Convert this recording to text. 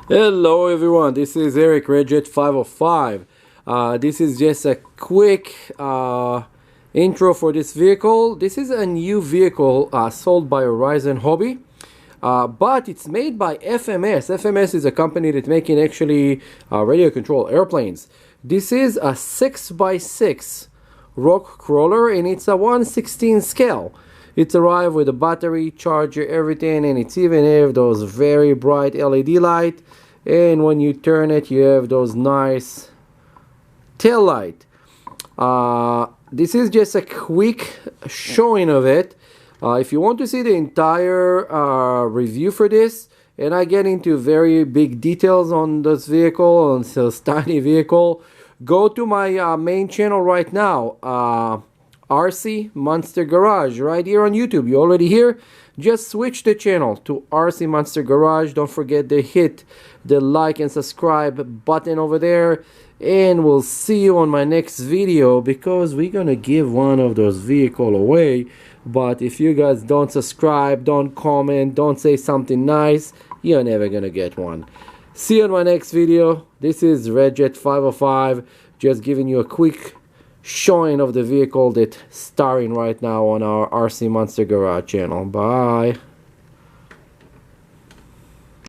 Hello everyone, this is Eric Redjet 505. This is just a quick intro for this vehicle. This is a new vehicle sold by Horizon Hobby, but it's made by FMS. FMS is a company that's making actually radio control airplanes. This is a 6x6 rock crawler and it's a 1/16 scale. It's arrived with a battery, charger, everything, and it's even have those very bright LED light. And when you turn it, you have those nice tail light. This is just a quick showing of it. If you want to see the entire review for this, and I get into very big details on this vehicle, on this tiny vehicle, go to my main channel right now. RC Monster Garage right here on YouTube. You already here? Just switch the channel to RC Monster Garage. Don't forget to hit the like and subscribe button over there, and we'll see you on my next video because we're gonna give one of those vehicle away. But if you guys don't subscribe, don't comment, don't say something nice, you're never gonna get one. See you on my next video. This is Redjet 505, just giving you a quick showing of the vehicle that's starring right now on our RC Monster Garage channel. Bye.